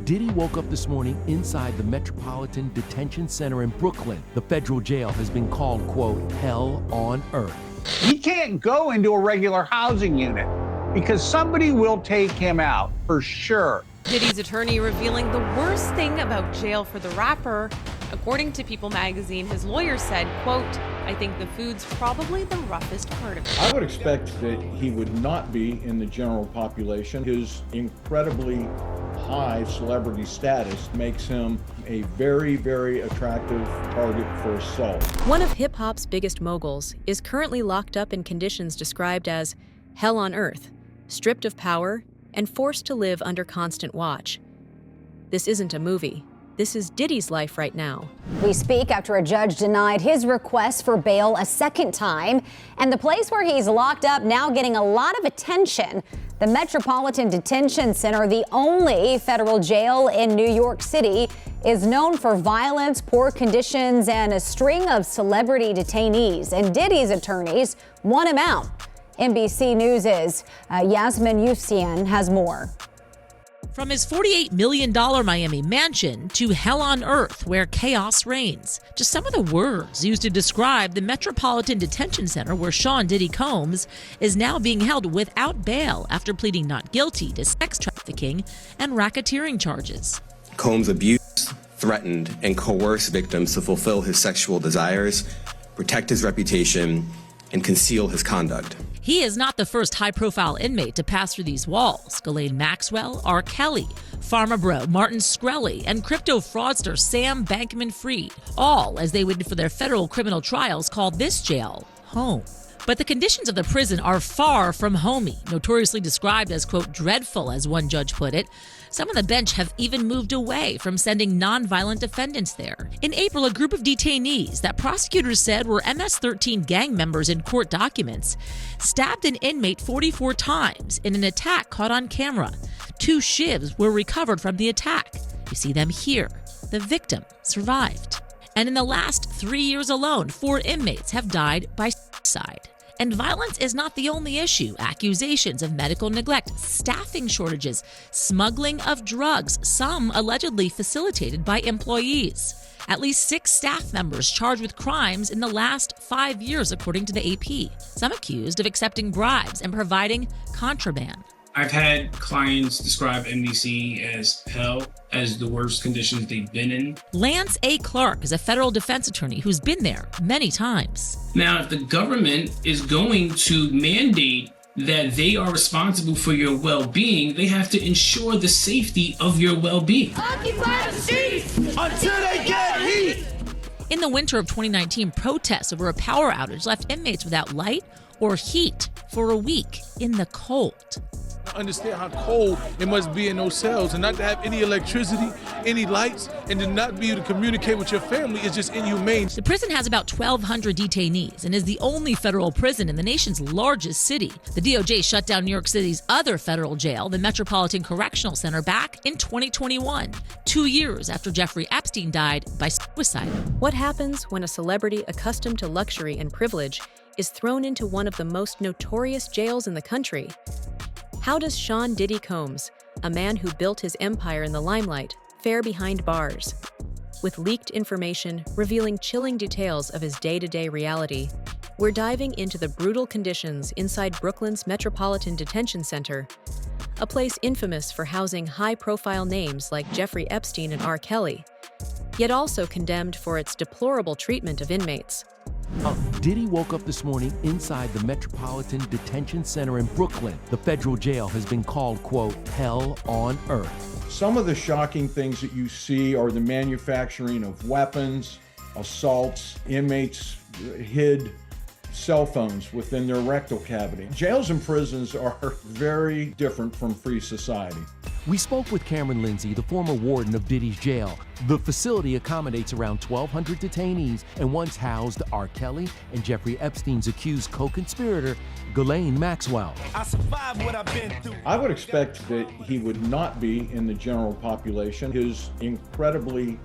Diddy woke up this morning inside the Metropolitan Detention Center in Brooklyn. The federal jail has been called, quote, hell on earth. He can't go into a regular housing unit because somebody will take him out for sure. Diddy's attorney revealing the worst thing about jail for the rapper. According to People magazine, his lawyer said, quote, I think the food's probably the roughest part of it. I would expect that he would not be in the general population. His incredibly high celebrity status makes him a very, very attractive target for assault. One of hip-hop's biggest moguls is currently locked up in conditions described as hell on earth, stripped of power, and forced to live under constant watch. This isn't a movie. This is Diddy's life right now. We speak after a judge denied his request for bail a second time, and the place where he's locked up now getting a lot of attention. The Metropolitan Detention Center, the only federal jail in New York City, is known for violence, poor conditions, and a string of celebrity detainees. And Diddy's attorneys want him out. NBC News' Yasmin Youssian has more. From his $48 million Miami mansion to hell on earth where chaos reigns. Just some of the words used to describe the Metropolitan Detention Center where Sean Diddy Combs is now being held without bail after pleading not guilty to sex trafficking and racketeering charges. Combs abused, threatened, and coerced victims to fulfill his sexual desires, protect his reputation, and conceal his conduct. He is not the first high-profile inmate to pass through these walls. Ghislaine Maxwell, R. Kelly, Pharma Bro Martin Shkreli, and crypto fraudster Sam Bankman-Fried, all as they waited for their federal criminal trials, called this jail home. But the conditions of the prison are far from homey, notoriously described as, quote, dreadful, as one judge put it. Some on the bench have even moved away from sending nonviolent defendants there. In April, a group of detainees that prosecutors said were MS-13 gang members in court documents stabbed an inmate 44 times in an attack caught on camera. 2 shivs were recovered from the attack. You see them here. The victim survived. And in the last 3 years alone, 4 inmates have died by suicide. And violence is not the only issue. Accusations of medical neglect, staffing shortages, smuggling of drugs, some allegedly facilitated by employees. At least 6 staff members charged with crimes in the last 5 years, according to the AP. Some accused of accepting bribes and providing contraband. I've had clients describe MDC as hell, as the worst conditions they've been in. Lance A. Clark is a federal defense attorney who's been there many times. Now, if the government is going to mandate that they are responsible for your well-being, they have to ensure the safety of your well-being. Occupy the streets until they get heat. In the winter of 2019, protests over a power outage left inmates without light or heat for a week in the cold. Understand how cold it must be in those cells, and not to have any electricity, any lights, and to not be able to communicate with your family is just inhumane. The prison has about 1,200 detainees and is the only federal prison in the nation's largest city. The DOJ shut down New York City's other federal jail, the Metropolitan Correctional Center, back in 2021, 2 years after Jeffrey Epstein died by suicide. What happens when a celebrity accustomed to luxury and privilege is thrown into one of the most notorious jails in the country? How does Sean Diddy Combs, a man who built his empire in the limelight, fare behind bars? With leaked information revealing chilling details of his day-to-day reality, we're diving into the brutal conditions inside Brooklyn's Metropolitan Detention Center, a place infamous for housing high-profile names like Jeffrey Epstein and R. Kelly, yet also condemned for its deplorable treatment of inmates. Diddy woke up this morning inside the Metropolitan Detention Center in Brooklyn. The federal jail has been called, quote, hell on earth. Some of the shocking things that you see are the manufacturing of weapons, assaults. Inmates hid cell phones within their rectal cavity. Jails and prisons are very different from free society. We spoke with Cameron Lindsay, the former warden of Diddy's jail. The facility accommodates around 1,200 detainees and once housed R. Kelly and Jeffrey Epstein's accused co-conspirator, Ghislaine Maxwell. I survived what I've been through. I would expect that he would not be in the general population. His incredibly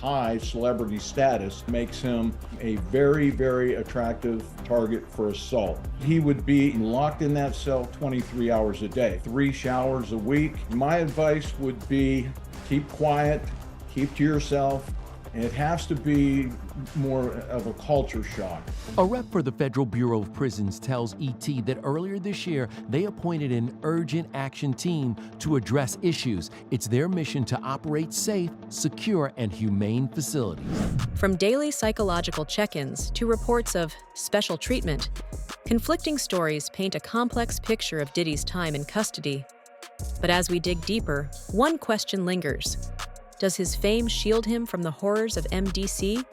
high celebrity status makes him a very, very attractive target for assault. He would be locked in that cell 23 hours a day, 3 showers a week. My advice would be Keep quiet, keep to yourself. It has to be more of a culture shock. A rep for the Federal Bureau of Prisons tells ET that earlier this year, they appointed an urgent action team to address issues. It's their mission to operate safe, secure, and humane facilities. From daily psychological check-ins to reports of special treatment, conflicting stories paint a complex picture of Diddy's time in custody. But as we dig deeper, one question lingers. Does his fame shield him from the horrors of MDC,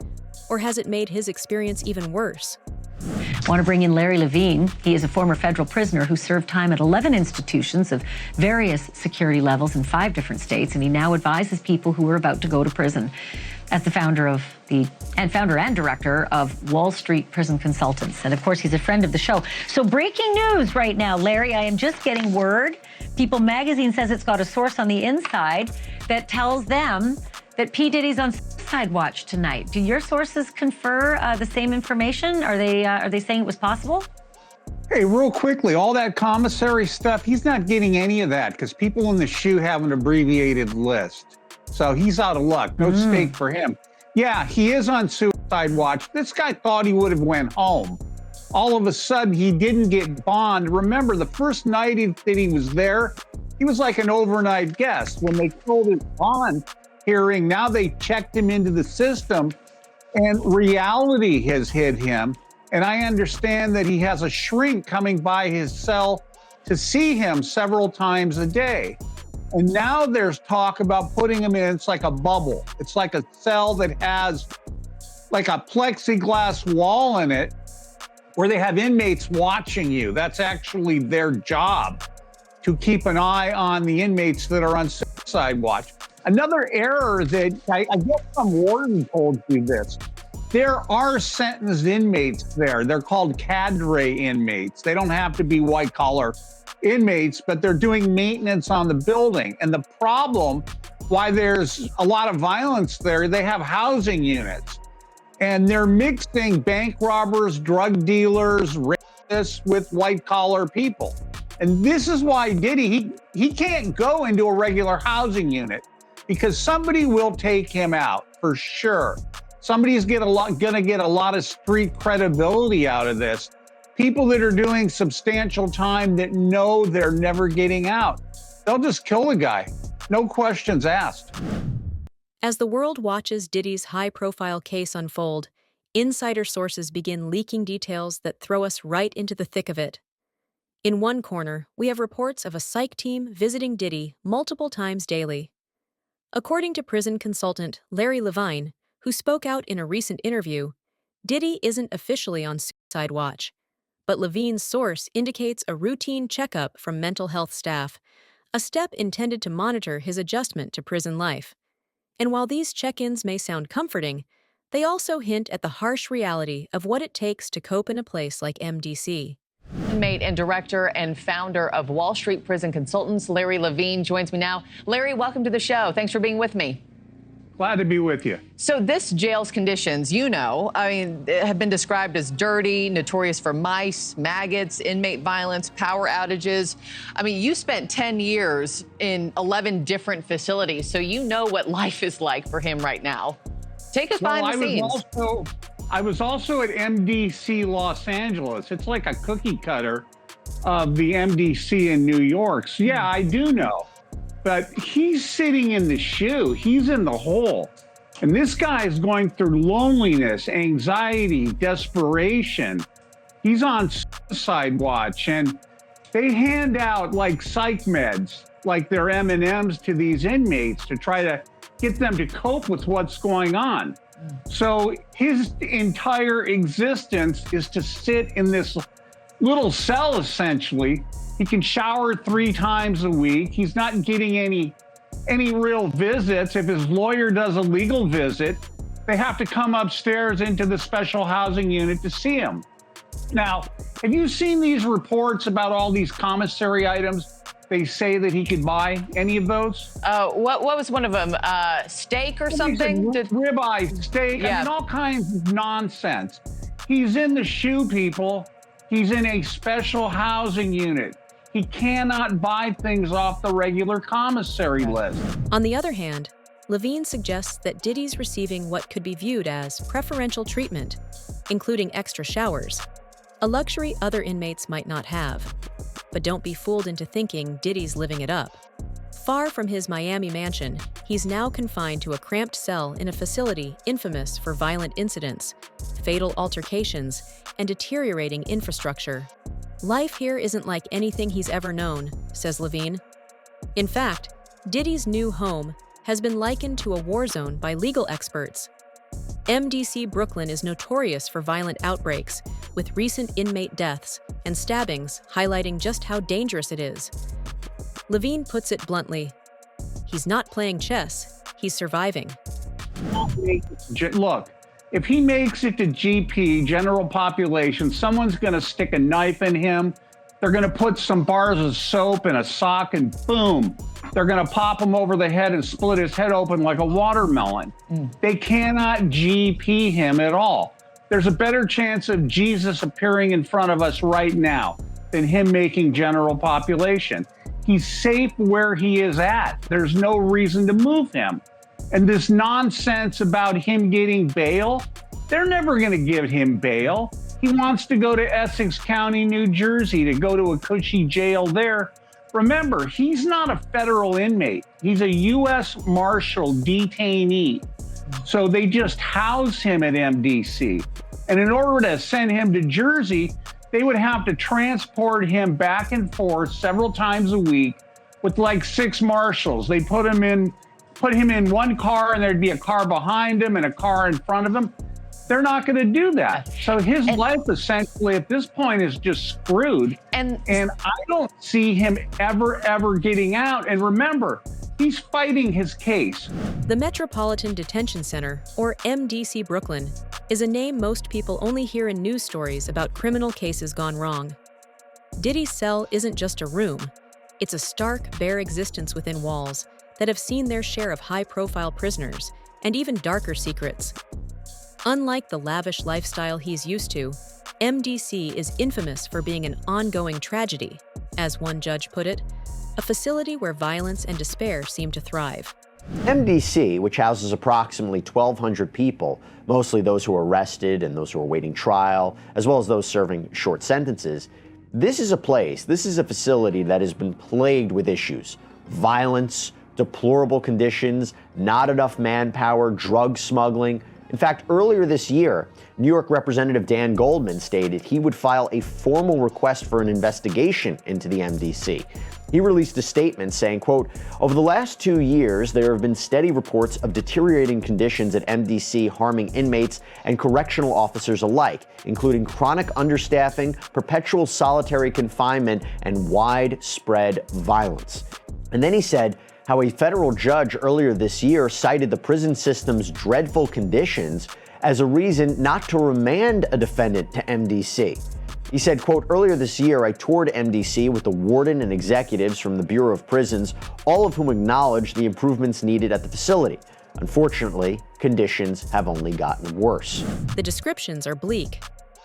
or has it made his experience even worse? I want to bring in Larry LaVine. He is a former federal prisoner who served time at 11 institutions of various security levels in 5 different states, and he now advises people who are about to go to prison. As the founder and director of Wall Street Prison Consultants. And of course, he's a friend of the show. So breaking news right now, Larry, I am just getting word. People magazine says it's got a source on the inside that tells them that P. Diddy's on suicide watch tonight. Do your sources confer the same information? Are they saying it was possible? Hey, real quickly, all that commissary stuff, he's not getting any of that because people in the SHU have an abbreviated list. So he's out of luck. No stake for him. Yeah, he is on suicide watch. This guy thought he would have went home. All of a sudden, he didn't get bond. Remember, the first night that he was there, he was like an overnight guest. When they told his bond hearing, now they checked him into the system, and reality has hit him. And I understand that he has a shrink coming by his cell to see him several times a day. And now there's talk about putting him in, it's like a bubble. It's like a cell that has like a plexiglass wall in it where they have inmates watching you. That's actually their job, to keep an eye on the inmates that are on suicide watch. Another error that I guess some warden told you this. There are sentenced inmates there. They're called cadre inmates. They don't have to be white collar inmates, but they're doing maintenance on the building. And the problem why there's a lot of violence there, they have housing units. And they're mixing bank robbers, drug dealers, rapists with white collar people. And this is why Diddy, he can't go into a regular housing unit because somebody will take him out for sure. Somebody's gonna get a lot of street credibility out of this. People that are doing substantial time that know they're never getting out. They'll just kill the guy. No questions asked. As the world watches Diddy's high-profile case unfold, insider sources begin leaking details that throw us right into the thick of it. In one corner, we have reports of a psych team visiting Diddy multiple times daily. According to prison consultant Larry LaVine, who spoke out in a recent interview, Diddy isn't officially on suicide watch, but LaVine's source indicates a routine checkup from mental health staff, a step intended to monitor his adjustment to prison life. And while these check-ins may sound comforting, they also hint at the harsh reality of what it takes to cope in a place like MDC. Inmate and director and founder of Wall Street Prison Consultants, Larry LaVine, joins me now. Larry, welcome to the show. Thanks for being with me. Glad to be with you. So this jail's conditions, have been described as dirty, notorious for mice, maggots, inmate violence, power outages. You spent 10 years in 11 different facilities, so you know what life is like for him right now. Take us behind the scenes. I was also at MDC Los Angeles. It's like a cookie cutter of the MDC in New York. So yeah, I do know. But he's sitting in the SHU. He's in the hole. And this guy is going through loneliness, anxiety, desperation. He's on suicide watch. And they hand out like psych meds, like they're M&Ms to these inmates to try to get them to cope with what's going on. So his entire existence is to sit in this little cell, essentially. He can shower 3 times a week. He's not getting any real visits. If his lawyer does a legal visit, they have to come upstairs into the special housing unit to see him. Now, have you seen these reports about all these commissary items they say that he could buy? Any of those? What was one of them? Steak or something? Ribeye, steak, Yeah. all kinds of nonsense. He's in the SHU, people. He's in a special housing unit. He cannot buy things off the regular commissary list. On the other hand, LaVine suggests that Diddy's receiving what could be viewed as preferential treatment, including extra showers, a luxury other inmates might not have. But don't be fooled into thinking Diddy's living it up. Far from his Miami mansion, he's now confined to a cramped cell in a facility infamous for violent incidents, fatal altercations, and deteriorating infrastructure. Life here isn't like anything he's ever known, says LaVine. In fact, Diddy's new home has been likened to a war zone by legal experts. MDC Brooklyn is notorious for violent outbreaks, with recent inmate deaths and stabbings highlighting just how dangerous it is. LaVine puts it bluntly, he's not playing chess, he's surviving. Look, if he makes it to GP, general population, someone's going to stick a knife in him. They're going to put some bars of soap in a sock and boom, they're going to pop him over the head and split his head open like a watermelon. They cannot GP him at all. There's a better chance of Jesus appearing in front of us right now than him making general population. He's safe where he is at. There's no reason to move him. And this nonsense about him getting bail, they're never going to give him bail. He wants to go to Essex County, New Jersey, to go to a cushy jail there. Remember, he's not a federal inmate. He's a U.S. Marshal detainee. So they just house him at MDC. And in order to send him to Jersey, they would have to transport him back and forth several times a week with like 6 marshals. They put him in one car and there'd be a car behind him and a car in front of him. They're not going to do that. So his life essentially at this point is just screwed. And I don't see him ever getting out. And remember, he's fighting his case. The Metropolitan Detention Center, or MDC Brooklyn, is a name most people only hear in news stories about criminal cases gone wrong. Diddy's cell isn't just a room. It's a stark, bare existence within walls that have seen their share of high-profile prisoners and even darker secrets. Unlike the lavish lifestyle he's used to, MDC is infamous for being an ongoing tragedy, as one judge put it, a facility where violence and despair seem to thrive. MDC, which houses approximately 1,200 people, mostly those who are arrested and those who are awaiting trial, as well as those serving short sentences, this is a facility that has been plagued with issues: violence, deplorable conditions, not enough manpower, drug smuggling. In fact, earlier this year, New York Representative Dan Goldman stated he would file a formal request for an investigation into the MDC. He released a statement saying, quote, "Over the last 2 years, there have been steady reports of deteriorating conditions at MDC harming inmates and correctional officers alike, including chronic understaffing, perpetual solitary confinement, and widespread violence." And then he said how a federal judge earlier this year cited the prison system's dreadful conditions as a reason not to remand a defendant to MDC. He said, quote, "Earlier this year, I toured MDC with the warden and executives from the Bureau of Prisons, all of whom acknowledged the improvements needed at the facility. Unfortunately, conditions have only gotten worse." The descriptions are bleak.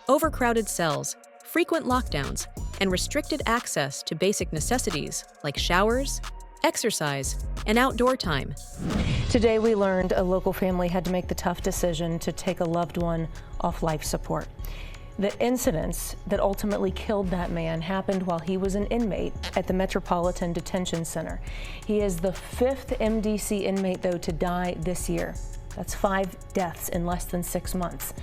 Overcrowded cells, frequent lockdowns, and restricted access to basic necessities like showers, exercise, and outdoor time. Today we learned a local family had to make the tough decision to take a loved one off life support. The incidents that ultimately killed that man happened while he was an inmate at the Metropolitan Detention Center. He is the 5th MDC inmate, though, to die this year. That's 5 deaths in less than 6 months.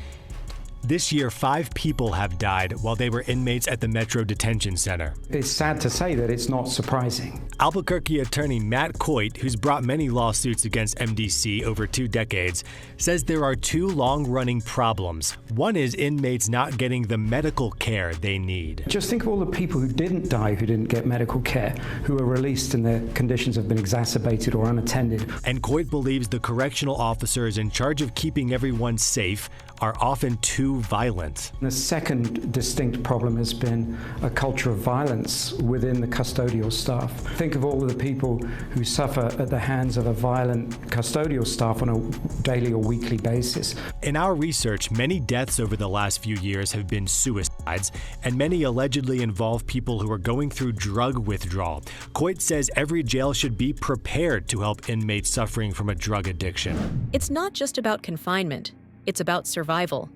This year, 5 people have died while they were inmates at the Metro Detention Center. It's sad to say that it's not surprising. Albuquerque attorney Matt Coit, who's brought many lawsuits against MDC over 2 decades, says there are 2 long-running problems. One is inmates not getting the medical care they need. Just think of all the people who didn't die, who didn't get medical care, who are released and their conditions have been exacerbated or unattended. And Coit believes the correctional officers in charge of keeping everyone safe are often too violent. The second distinct problem has been a culture of violence within the custodial staff. Think of all of the people who suffer at the hands of a violent custodial staff on a daily or weekly basis. In our research, many deaths over the last few years have been suicides, and many allegedly involve people who are going through drug withdrawal. Coit says every jail should be prepared to help inmates suffering from a drug addiction. It's not just about confinement, it's about survival.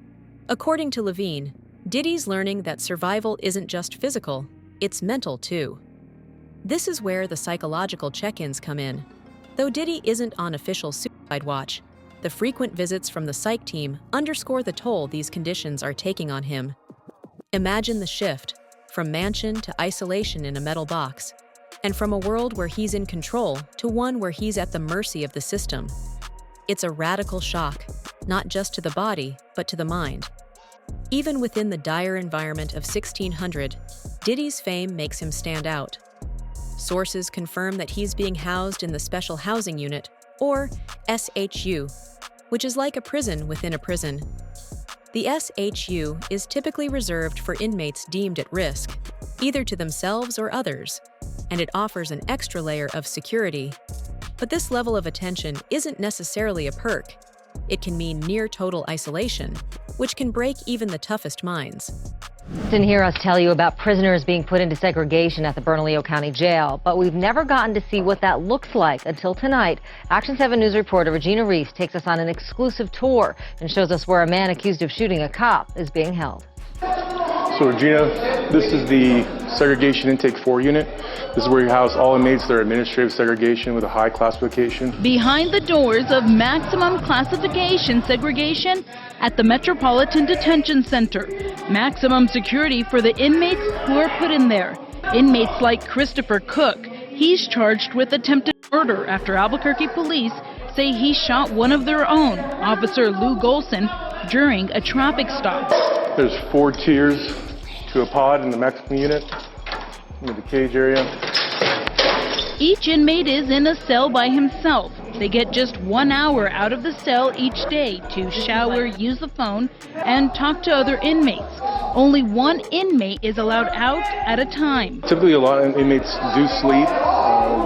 According to LaVine, Diddy's learning that survival isn't just physical, it's mental too. This is where the psychological check-ins come in. Though Diddy isn't on official suicide watch, the frequent visits from the psych team underscore the toll these conditions are taking on him. Imagine the shift from mansion to isolation in a metal box, and from a world where he's in control to one where he's at the mercy of the system. It's a radical shock, not just to the body, but to the mind. Even within the dire environment of 1600, Diddy's fame makes him stand out. Sources confirm that he's being housed in the Special Housing Unit, or SHU, which is like a prison within a prison. The SHU is typically reserved for inmates deemed at risk, either to themselves or others, and it offers an extra layer of security. But this level of attention isn't necessarily a perk. It can mean near total isolation, which can break even the toughest minds. Didn't hear us tell you about prisoners being put into segregation at the Bernalillo County Jail, but we've never gotten to see what that looks like until tonight. Action 7 News reporter Regina Reese takes us on an exclusive tour and shows us where a man accused of shooting a cop is being held. So Regina, this is the segregation intake 4 unit. This is where you house all inmates that are administrative segregation with a high classification. Behind the doors of maximum classification segregation at the Metropolitan Detention Center. Maximum security for the inmates who are put in there. Inmates like Christopher Cook. He's charged with attempted murder after Albuquerque police say he shot one of their own, Officer Lou Golson, during a traffic stop. There's 4 tiers to a pod in the maximum unit, in the cage area. Each inmate is in a cell by himself. They get just 1 hour out of the cell each day to shower, use the phone, and talk to other inmates. Only 1 inmate is allowed out at a time. Typically, a lot of inmates do sleep.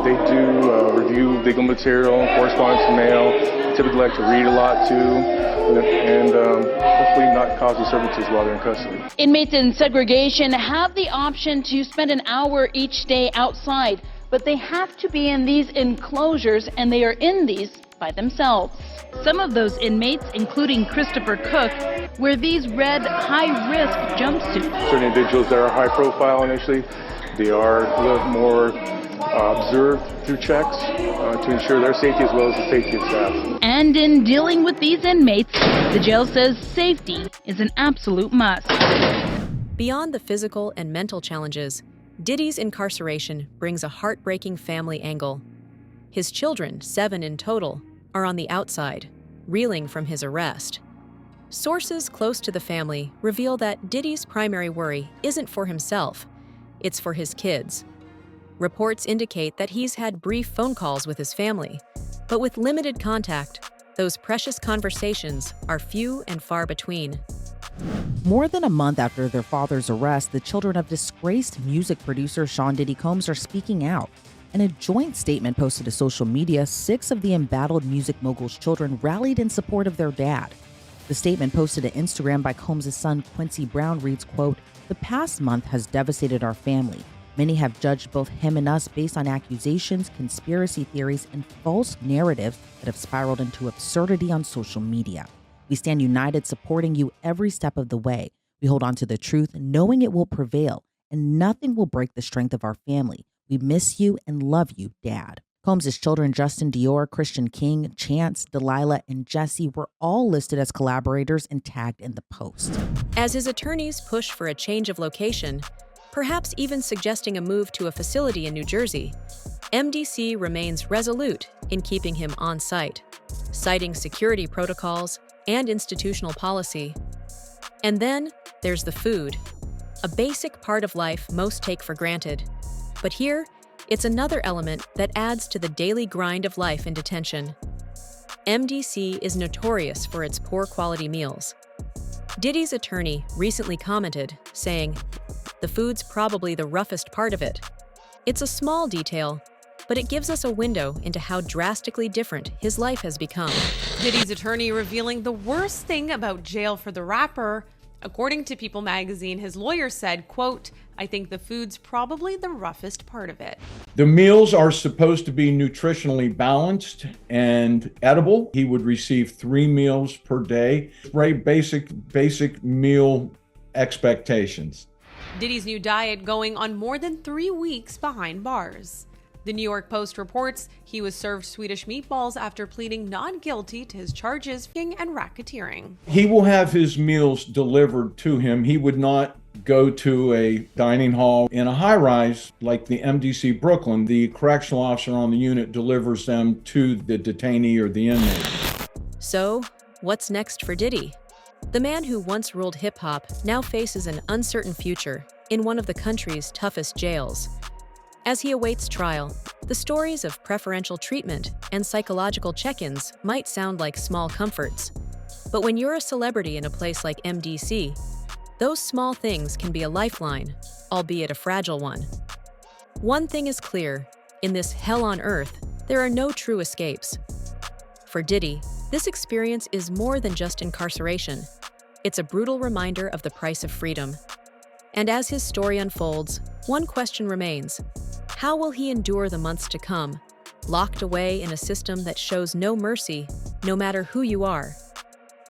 They do review legal material, correspondence, mail. They typically like to read a lot too, and hopefully not cause disturbances while they're in custody. Inmates in segregation have the option to spend an hour each day outside, but they have to be in these enclosures, and they are in these by themselves. Some of those inmates, including Christopher Cook, wear these red high-risk jumpsuits. Certain individuals that are high profile initially, they are a little more observed through checks to ensure their safety as well as the safety of staff. And in dealing with these inmates, the jail says safety is an absolute must. Beyond the physical and mental challenges, Diddy's incarceration brings a heartbreaking family angle. His children, 7 in total, are on the outside, reeling from his arrest. Sources close to the family reveal that Diddy's primary worry isn't for himself, it's for his kids. Reports indicate that he's had brief phone calls with his family, but with limited contact, those precious conversations are few and far between. More than a month after their father's arrest, the children of disgraced music producer Sean Diddy Combs are speaking out. In a joint statement posted to social media, 6 of the embattled music mogul's children rallied in support of their dad. The statement posted to Instagram by Combs' son Quincy Brown reads, quote, "The past month has devastated our family. Many have judged both him and us based on accusations, conspiracy theories, and false narratives that have spiraled into absurdity on social media. We stand united, supporting you every step of the way. We hold on to the truth, knowing it will prevail, and nothing will break the strength of our family. We miss you and love you, Dad." Combs' children, Justin Dior, Christian King, Chance, Delilah, and Jesse, were all listed as collaborators and tagged in the post. As his attorneys push for a change of location, perhaps even suggesting a move to a facility in New Jersey, MDC remains resolute in keeping him on site, citing security protocols and institutional policy. And then there's the food, a basic part of life most take for granted. But here, it's another element that adds to the daily grind of life in detention. MDC is notorious for its poor quality meals. Diddy's attorney recently commented, saying, "The food's probably the roughest part of it. It's a small detail, but it gives us a window into how drastically different his life has become." Diddy's attorney revealing the worst thing about jail for the rapper. According to People magazine, his lawyer said, quote, "I think the food's probably the roughest part of it." The meals are supposed to be nutritionally balanced and edible. He would receive 3 meals per day. Very basic meal expectations. Diddy's new diet going on more than 3 weeks behind bars. The New York Post reports he was served Swedish meatballs after pleading not guilty to his charges of and racketeering. He will have his meals delivered to him. He would not go to a dining hall in a high-rise like the MDC Brooklyn. The correctional officer on the unit delivers them to the detainee or the inmate. So, what's next for Diddy? The man who once ruled hip-hop now faces an uncertain future in one of the country's toughest jails. As he awaits trial, the stories of preferential treatment and psychological check-ins might sound like small comforts. But when you're a celebrity in a place like MDC, those small things can be a lifeline, albeit a fragile one. One thing is clear, in this hell on earth, there are no true escapes. For Diddy, this experience is more than just incarceration. It's a brutal reminder of the price of freedom. And as his story unfolds, one question remains. How will he endure the months to come, locked away in a system that shows no mercy, no matter who you are?